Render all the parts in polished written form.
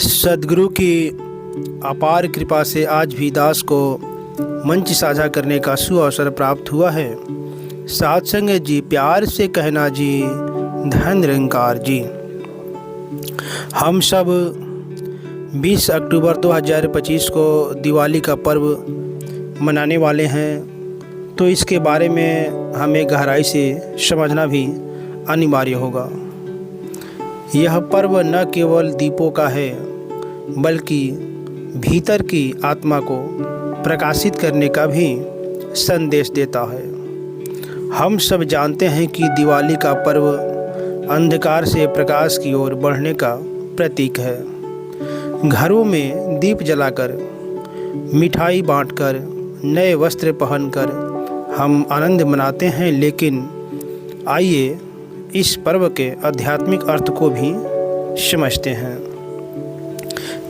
सद्गुरु की अपार कृपा से आज भी दास को मंच साझा करने का सुअवसर प्राप्त हुआ है। साथ संगत जी, प्यार से कहना जी, धन निरंकार जी। हम सब 20 अक्टूबर 2025 को दिवाली का पर्व मनाने वाले हैं, तो इसके बारे में हमें गहराई से समझना भी अनिवार्य होगा। यह पर्व न केवल दीपों का है, बल्कि भीतर की आत्मा को प्रकाशित करने का भी संदेश देता है। हम सब जानते हैं कि दिवाली का पर्व अंधकार से प्रकाश की ओर बढ़ने का प्रतीक है। घरों में दीप जलाकर, मिठाई बांटकर, नए वस्त्र पहनकर हम आनंद मनाते हैं, लेकिन आइए इस पर्व के आध्यात्मिक अर्थ को भी समझते हैं।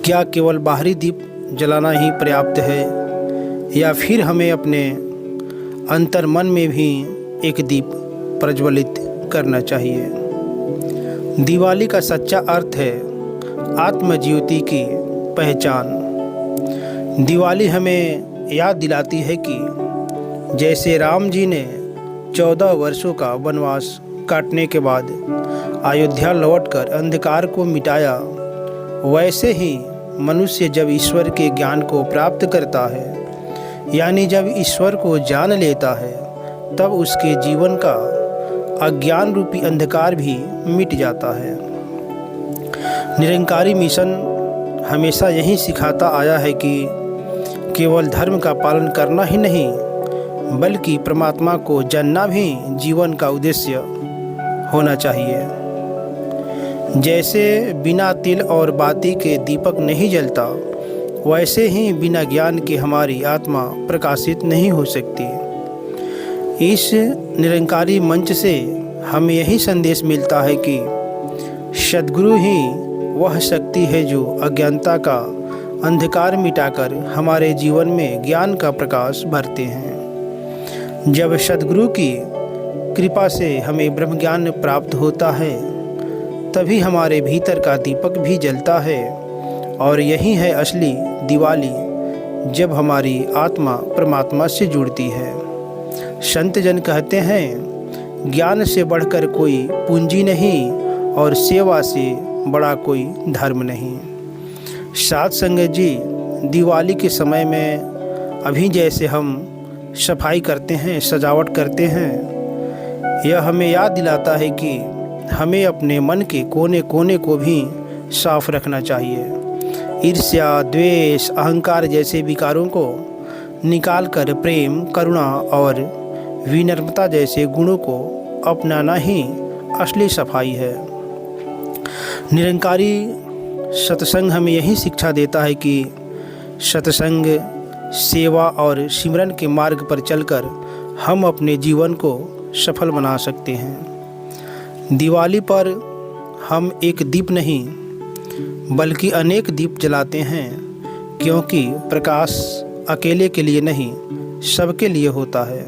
क्या केवल बाहरी दीप जलाना ही पर्याप्त है, या फिर हमें अपने अंतर्मन में भी एक दीप प्रज्वलित करना चाहिए? दिवाली का सच्चा अर्थ है आत्मज्योति की पहचान। दिवाली हमें याद दिलाती है कि जैसे राम जी ने 14 वर्षों का वनवास काटने के बाद अयोध्या लौटकर अंधकार को मिटाया, वैसे ही मनुष्य जब ईश्वर के ज्ञान को प्राप्त करता है, यानी जब ईश्वर को जान लेता है, तब उसके जीवन का अज्ञान रूपी अंधकार भी मिट जाता है। निरंकारी मिशन हमेशा यही सिखाता आया है कि केवल धर्म का पालन करना ही नहीं, बल्कि परमात्मा को जानना भी जीवन का उद्देश्य होना चाहिए। जैसे बिना तिल और बाती के दीपक नहीं जलता, वैसे ही बिना ज्ञान के हमारी आत्मा प्रकाशित नहीं हो सकती। इस निरंकारी मंच से हमें यही संदेश मिलता है कि सद्गुरु ही वह शक्ति है जो अज्ञानता का अंधकार मिटाकर हमारे जीवन में ज्ञान का प्रकाश भरते हैं। जब सद्गुरु की कृपा से हमें ब्रह्म ज्ञान प्राप्त होता है, तभी हमारे भीतर का दीपक भी जलता है, और यही है असली दिवाली, जब हमारी आत्मा परमात्मा से जुड़ती है। संत जन कहते हैं, ज्ञान से बढ़कर कोई पूंजी नहीं, और सेवा से बड़ा कोई धर्म नहीं। साथ संगत जी, दिवाली के समय में अभी जैसे हम सफाई करते हैं, सजावट करते हैं, यह हमें याद दिलाता है कि हमें अपने मन के कोने कोने को भी साफ रखना चाहिए। ईर्ष्या, द्वेष, अहंकार जैसे विकारों को निकालकर प्रेम, करुणा और विनम्रता जैसे गुणों को अपनाना ही असली सफाई है। निरंकारी सत्संग हमें यही शिक्षा देता है कि सत्संग, सेवा और सिमरन के मार्ग पर चलकर हम अपने जीवन को सफल बना सकते हैं। दिवाली पर हम एक दीप नहीं, बल्कि अनेक दीप जलाते हैं, क्योंकि प्रकाश अकेले के लिए नहीं, सबके लिए होता है।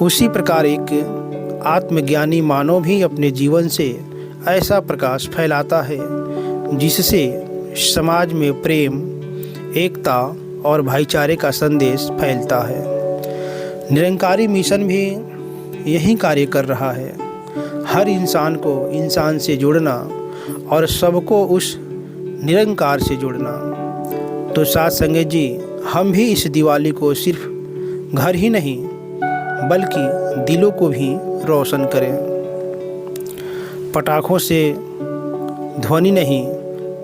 उसी प्रकार एक आत्मज्ञानी मानव भी अपने जीवन से ऐसा प्रकाश फैलाता है जिससे समाज में प्रेम, एकता और भाईचारे का संदेश फैलता है। निरंकारी मिशन भी यही कार्य कर रहा है, हर इंसान को इंसान से जोड़ना और सबको उस निरंकार से जोड़ना। तो साथ संगत जी, हम भी इस दिवाली को सिर्फ घर ही नहीं, बल्कि दिलों को भी रोशन करें। पटाखों से ध्वनि नहीं,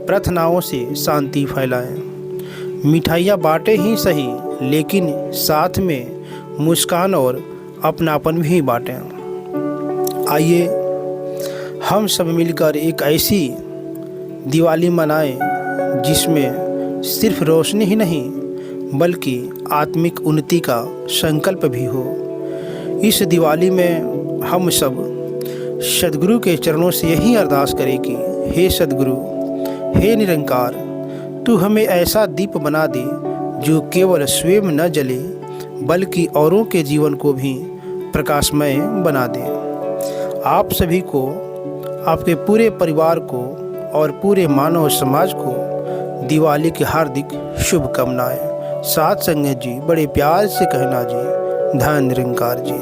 प्रार्थनाओं से शांति फैलाएं। मिठाइयाँ बांटें ही सही, लेकिन साथ में मुस्कान और अपनापन भी बांटें। आइए हम सब मिलकर एक ऐसी दिवाली मनाएं जिसमें सिर्फ रोशनी ही नहीं, बल्कि आत्मिक उन्नति का संकल्प भी हो। इस दिवाली में हम सब सद्गुरु के चरणों से यही अरदास करें कि हे सद्गुरु, हे निरंकार, तू हमें ऐसा दीप बना दे जो केवल स्वयं न जले, बल्कि औरों के जीवन को भी प्रकाशमय बना दे। आप सभी को, आपके पूरे परिवार को और पूरे मानव समाज को दिवाली की हार्दिक शुभकामनाएं। साथ संगत जी बड़े प्यार से कहना जी, धन निरंकार जी।